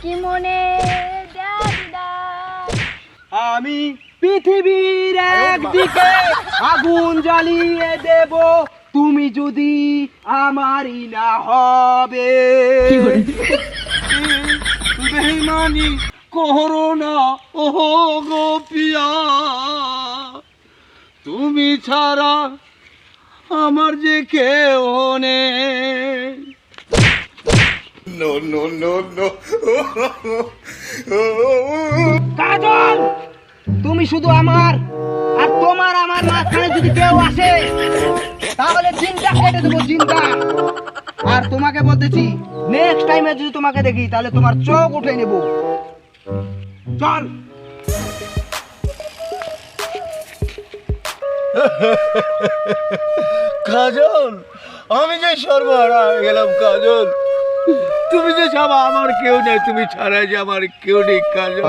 কি মনে আমি পৃথিবীর একদিকে আগুন জ্বালিয়ে দেব, তুমি যদি আমারই না হবে। বেঈমানি করো না ও গো পিয়া, তুমি ছাড়া আমার যে কেউ নেই। কাজল, তুমি শুধু আমার আর তোমার আমার মাঝখানে যদি কেউ আসে তাহলে চিন্তা কেটে দেবো, চিন্তা। আর তোমাকে বলতেছি, নেক্সট টাইমে যদি তোমাকে দেখি তাহলে তোমার চোখ উঠে নেব। চল। কাজল, আমি যে সর্বহারা হয়ে গেলাম কাজল। তুমি যে সব, আমার কেউ নেই, তুমি ছাড়াই যে আমার কেউ নেই কাজল।